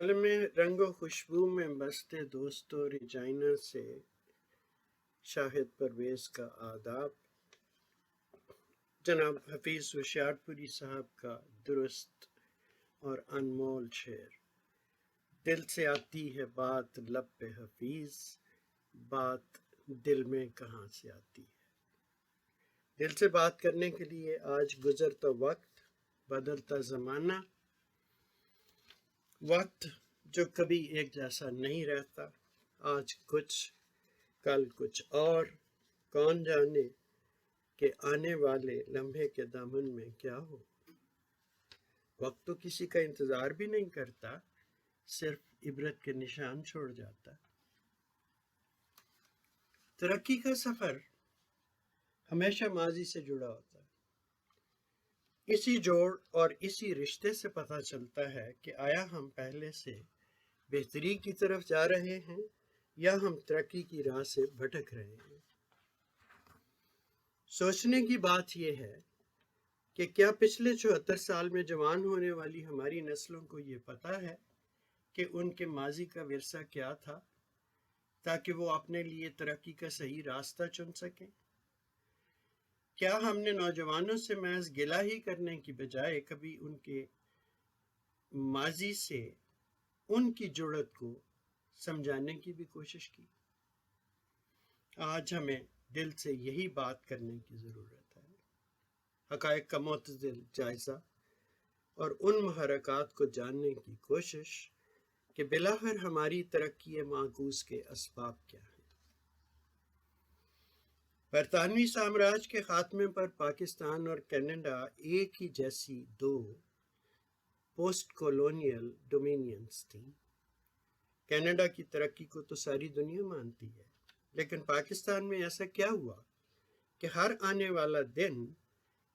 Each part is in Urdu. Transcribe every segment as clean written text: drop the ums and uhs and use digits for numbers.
عالم رنگ و خوشبو میں بستے دوستو ریجائنا سے شاہد پرویز کا آداب۔ جناب حفیظ ہوشیارپوری صاحب کا درست اور انمول شعر۔ دل سے آتی ہے بات لب پہ حفیظ، بات دل میں کہاں سے آتی ہے۔ دل سے بات کرنے کے لیے آج گزرتا وقت، بدلتا زمانہ، وقت جو کبھی ایک جیسا نہیں رہتا، آج کچھ کل کچھ اور، کون جانے کہ آنے والے لمحے کے دامن میں کیا ہو۔ وقت تو کسی کا انتظار بھی نہیں کرتا، صرف عبرت کے نشان چھوڑ جاتا۔ ترقی کا سفر ہمیشہ ماضی سے جڑا ہوتا ہے۔ اسی جوڑ اور اسی رشتے سے پتہ چلتا ہے کہ آیا ہم پہلے سے بہتری کی طرف جا رہے ہیں یا ہم ترقی کی راہ سے بھٹک رہے ہیں۔ سوچنے کی بات یہ ہے کہ کیا پچھلے 74 سال میں جوان ہونے والی ہماری نسلوں کو یہ پتہ ہے کہ ان کے ماضی کا ورثہ کیا تھا، تاکہ وہ اپنے لیے ترقی کا صحیح راستہ چن سکیں؟ کیا ہم نے نوجوانوں سے محض گلہ ہی کرنے کی بجائے کبھی ان کے ماضی سے ان کی جڑت کو سمجھانے کی بھی کوشش کی؟ آج ہمیں دل سے یہی بات کرنے کی ضرورت ہے، حقائق کا معتدل جائزہ اور ان محرکات کو جاننے کی کوشش کہ بالآخر ہماری ترقی معکوس کے اسباب کیا ہیں۔ برطانوی سامراج کے خاتمے پر پاکستان اور کینیڈا ایک ہی جیسی دو پوسٹ کولونیل ڈومینینز تھیں۔ کینیڈا کی ترقی کو تو ساری دنیا مانتی ہے، لیکن پاکستان میں ایسا کیا ہوا کہ ہر آنے والا دن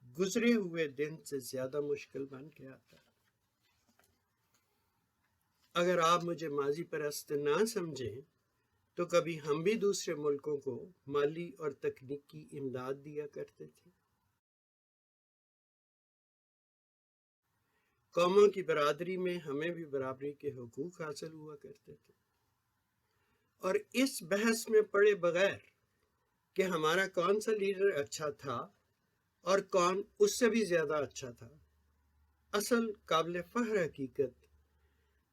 گزرے ہوئے دن سے زیادہ مشکل بن کے آتا ہے۔ اگر آپ مجھے ماضی پرست نہ سمجھیں تو کبھی ہم بھی دوسرے ملکوں کو مالی اور تکنیکی امداد دیا کرتے تھے۔ قوموں کی برادری میں ہمیں بھی برابری کے حقوق حاصل ہوا کرتے تھے، اور اس بحث میں پڑے بغیر کہ ہمارا کون سا لیڈر اچھا تھا اور کون اس سے بھی زیادہ اچھا تھا، اصل قابل فخر حقیقت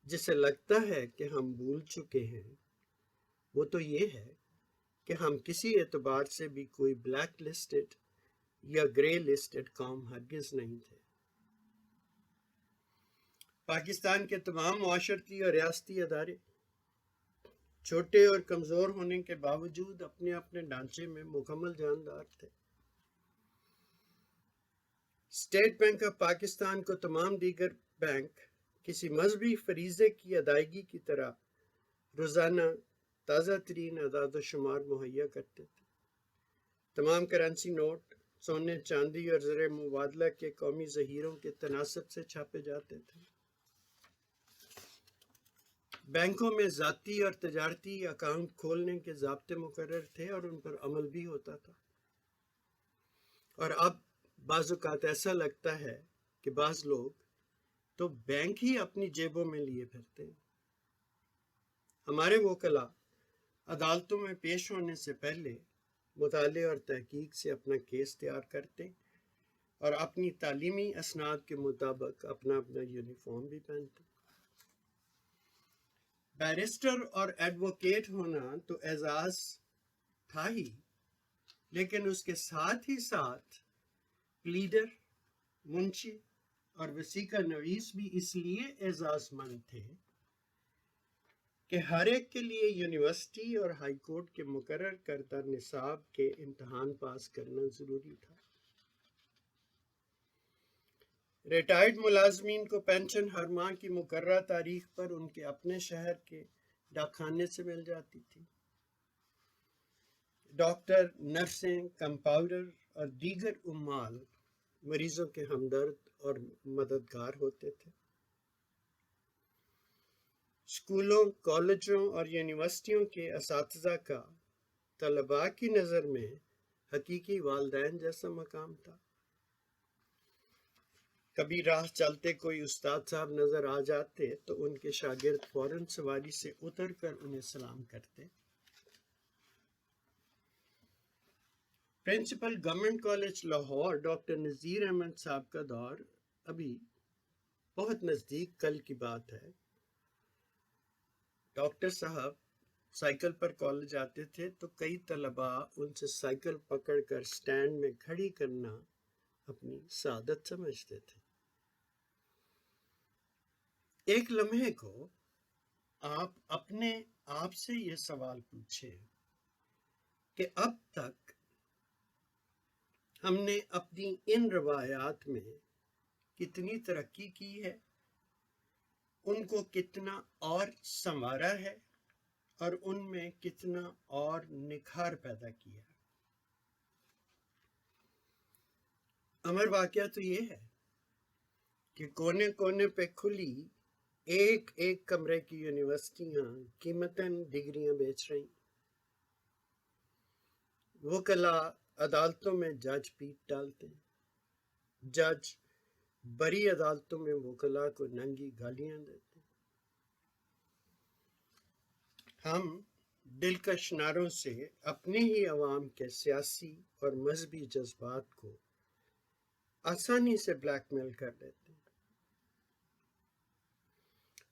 جسے لگتا ہے کہ ہم بھول چکے ہیں وہ تو یہ ہے کہ ہم کسی اعتبار سے بھی کوئی بلیک لسٹڈ یا گرے لسٹڈ قوم ہرگز نہیں تھے۔ پاکستان کے تمام معاشرتی اور ریاستی ادارے چھوٹے اور کمزور ہونے کے باوجود اپنے اپنے ڈھانچے میں مکمل جاندار تھے۔ اسٹیٹ بینک آف پاکستان کو تمام دیگر بینک کسی مذہبی فریضے کی ادائیگی کی طرح روزانہ تازہ ترین اعداد و شمار مہیا کرتے تھے۔ تمام کرنسی نوٹ سونے چاندی اور زر مبادلہ کے قومی ذخیروں کے تناسب سے چھاپے جاتے تھے۔ بینکوں میں ذاتی اور تجارتی اکاؤنٹ کھولنے کے ضابطے مقرر تھے اور ان پر عمل بھی ہوتا تھا۔ اور اب بعض اوقات ایسا لگتا ہے کہ بعض لوگ تو بینک ہی اپنی جیبوں میں لیے پھرتے ہیں۔ ہمارے وکلاء عدالتوں میں پیش ہونے سے پہلے مطالعے اور تحقیق سے اپنا کیس تیار کرتے اور اپنی تعلیمی اسناد کے مطابق اپنا یونیفارم بھی پہنتے۔ بیرسٹر اور ایڈوکیٹ ہونا تو اعزاز تھا ہی، لیکن اس کے ساتھ ہی ساتھ پلیڈر، منشی اور وثیقہ نویس بھی اس لیے اعزاز مند تھے کہ ہر ایک کے لیے یونیورسٹی اور ہائی کورٹ کے مقرر کردہ نصاب کے امتحان پاس کرنا ضروری تھا۔ ریٹائرڈ ملازمین کو پینشن ہر ماہ کی مقررہ تاریخ پر ان کے اپنے شہر کے ڈاک خانے سے مل جاتی تھی۔ ڈاکٹر، نرسیں، کمپاؤنڈر اور دیگر عمال مریضوں کے ہمدرد اور مددگار ہوتے تھے۔ اسکولوں، کالجوں اور یونیورسٹیوں کے اساتذہ کا طلباء کی نظر میں حقیقی والدین جیسا مقام تھا۔ کبھی راہ چلتے کوئی استاد صاحب نظر آ جاتے تو ان کے شاگرد فوراً سواری سے اتر کر انہیں سلام کرتے۔ Principal government college Lahore doctor Nazir Ahmad صاحب کا دور ابھی بہت نزدیک کل کی بات ہے۔ ڈاکٹر صاحب سائیکل پر کالج آتے تھے تو کئی طلباء ان سے سائیکل پکڑ کر سٹینڈ میں کھڑی کرنا اپنی سعادت سمجھتے تھے۔ ایک لمحے کو آپ اپنے آپ سے یہ سوال پوچھیں کہ اب تک ہم نے اپنی ان روایات میں کتنی ترقی کی ہے، ان کو کتنا اور سنوارا ہے اور ان میں کتنا اور نکھار پیدا کیا۔ امر واقعہ تو یہ ہے کہ کونے کونے پہ کھلی ایک ایک کمرے کی یونیورسٹیاں قیمتاً ڈگریاں بیچ رہی، وکلاء عدالتوں میں جج پیٹ ڈالتے ہیں، جج بڑی عدالتوں میں وکلاء کو ننگی گالیاں دیتے ہیں۔ ہم دلکش نعروں سے اپنے ہی عوام کے سیاسی اور مذہبی جذبات کو آسانی سے بلیک میل کر دیتے ہیں۔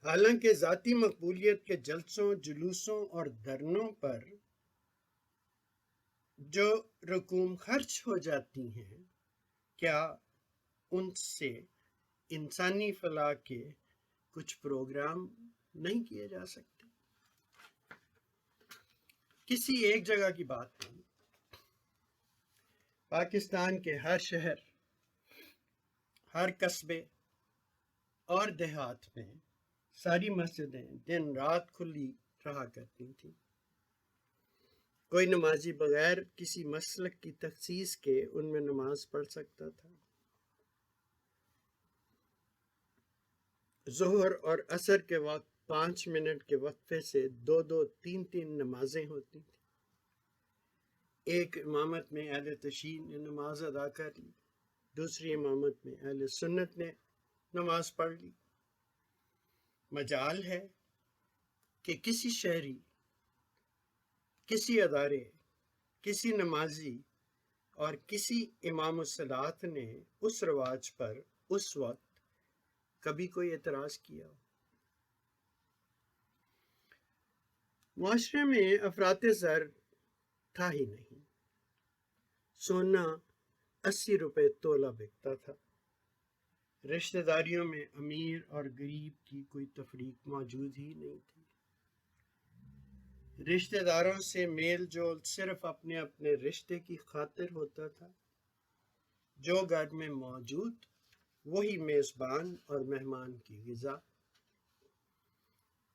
حالانکہ ذاتی مقبولیت کے جلسوں، جلوسوں اور دھرنوں پر جو رقوم خرچ ہو جاتی ہیں، کیا ان سے انسانی فلاح کے کچھ پروگرام نہیں کیے جا سکتے؟ کسی ایک جگہ کی بات نہیں، پاکستان کے ہر شہر، ہر قصبے اور دیہات میں ساری مسجدیں دن رات کھلی رہا کرتی تھیں۔ کوئی نمازی بغیر کسی مسلک کی تخصیص کے ان میں نماز پڑھ سکتا تھا۔ ظہر اور عصر کے وقت 5 منٹ کے وقفے سے 2 3 نمازیں ہوتی تھیں۔ ایک امامت میں اہل تشیع نے نماز ادا کر لی، دوسری امامت میں اہل سنت نے نماز پڑھ لی۔ مجال ہے کہ کسی شہری، کسی ادارے، کسی نمازی اور کسی امام الصلاۃ نے اس رواج پر اس وقت کبھی کوئی اعتراض کیا ہو۔ معاشرے میں افراط زر تھا ہی نہیں، سونا 80 روپے تولہ بکتا تھا، رشتہ داریوں میں امیر اور غریب کی کوئی تفریق موجود ہی نہیں تھی، رشتہ داروں سے میل جول صرف اپنے اپنے رشتے کی خاطر ہوتا تھا، جو گھر میں موجود وہی میزبان اور مہمان کی غذا،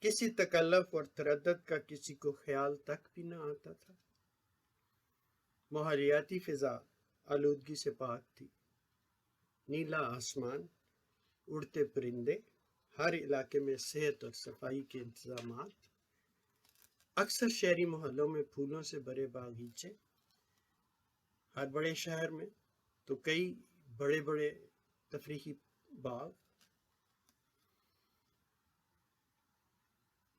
کسی تکلف اور تردد کا کسی کو خیال تک بھی نہ آتا تھا۔ ماحولیاتی فضا آلودگی سے پاک تھی، نیلا آسمان، اڑتے پرندے، ہر علاقے میں صحت اور صفائی کے انتظامات، اکثر شہری محلوں میں پھولوں سے بھرے باغیچے، ہر بڑے شہر میں تو کئی بڑے بڑے تفریحی باغ۔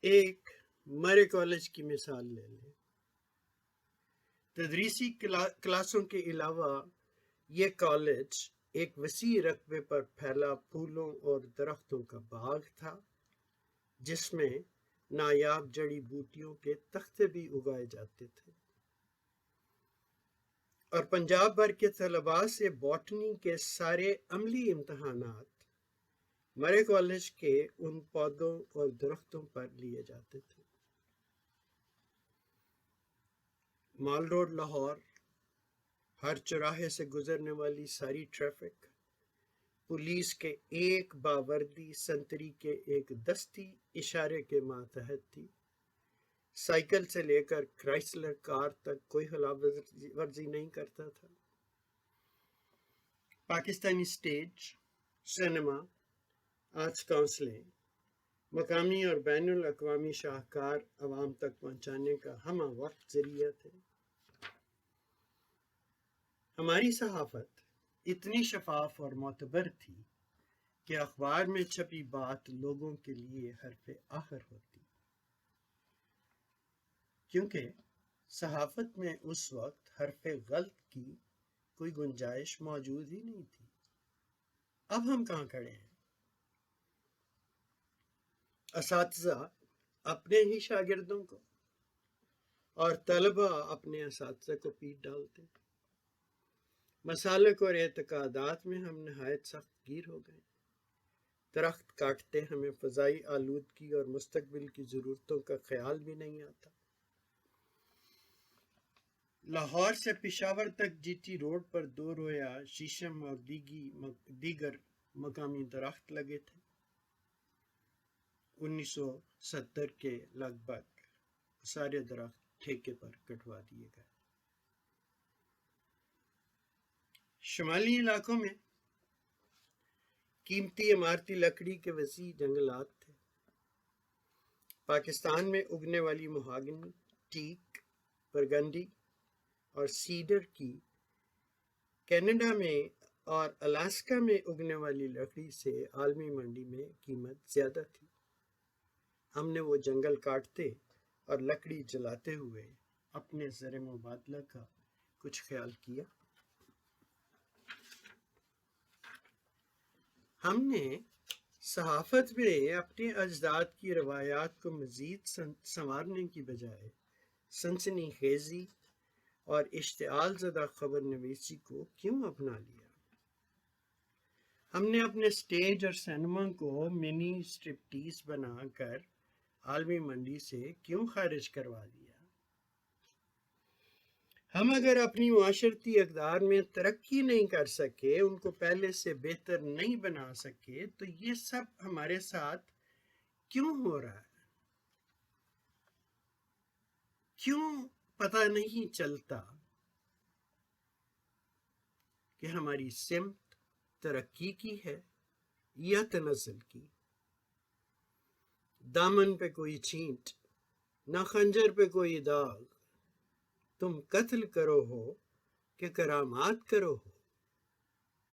ایک مرے کالج کی مثال لے لیں۔ تدریسی کلاسوں کے علاوہ یہ کالج ایک وسیع رقبے پر پھیلا پھولوں اور درختوں کا باغ تھا، جس میں نایاب جڑی بوٹیوں کے تختے بھی اگائے جاتے تھے، اور پنجاب بھر کے طلباء سے باٹنی کے سارے عملی امتحانات مرے کالج کے ان پودوں اور درختوں پر لیے جاتے تھے۔ مال روڈ لاہور، ہر چوراہے سے گزرنے والی ساری ٹریفک پولیس کے ایک باوردی سنتری کے ایک دستی اشارے کے ماتحت تھی۔ سائیکل سے لے کر کرائسلر کار تک کوئی خلاف ورزی نہیں کرتا تھا۔ پاکستانی سٹیج، سینما، آرٹس کونسلیں مقامی اور بین الاقوامی شاہکار عوام تک پہنچانے کا ہمہ وقت ذریعہ تھے۔ ہماری صحافت اتنی شفاف اور معتبر تھی کہ اخبار میں چھپی بات لوگوں کے لیے حرف آخر ہوتی، کیونکہ صحافت میں اس وقت حرف غلط کی کوئی گنجائش موجود ہی نہیں تھی۔ اب ہم کہاں کھڑے ہیں؟ اساتذہ اپنے ہی شاگردوں کو اور طلبہ اپنے اساتذہ کو پیٹ ڈالتے۔ مسالک اور اعتقادات میں ہم نہایت سخت گیر ہو گئے۔ درخت کاٹتے ہمیں فضائی آلودگی اور مستقبل کی ضرورتوں کا خیال بھی نہیں آتا۔ لاہور سے پشاور تک جی ٹی روڈ پر 2 رویا شیشم اور دیگر مقامی درخت لگے تھے۔ 1970 کے لگ بھگ سارے درخت ٹھیکے پر کٹوا دیے گئے۔ شمالی علاقوں میں قیمتی عمارتی لکڑی کے وسیع جنگلات تھے۔ پاکستان میں اگنے والی مہاگنی، ٹیک، برگنڈی اور سیڈر کی کینیڈا میں اور الاسکا میں اگنے والی لکڑی سے عالمی منڈی میں قیمت زیادہ تھی۔ ہم نے وہ جنگل کاٹتے اور لکڑی جلاتے ہوئے اپنے زر مبادلہ کا کچھ خیال کیا؟ ہم نے صحافت میں اپنے اجداد کی روایات کو مزید سنوارنے کی بجائے سنسنی خیزی اور اشتعال زدہ خبر نویسی کو کیوں اپنا لیا؟ ہم نے اپنے سٹیج اور سینما کو منی سٹرپٹیز بنا کر عالمی منڈی سے کیوں خارج کروا دیا؟ ہم اگر اپنی معاشرتی اقدار میں ترقی نہیں کر سکے، ان کو پہلے سے بہتر نہیں بنا سکے، تو یہ سب ہمارے ساتھ کیوں ہو رہا ہے؟ کیوں پتہ نہیں چلتا کہ ہماری سمت ترقی کی ہے یا تنزل کی؟ دامن پہ کوئی چھینٹ، نہ خنجر پہ کوئی داغ، تم قتل کرو ہو کہ کرامات کرو ہو۔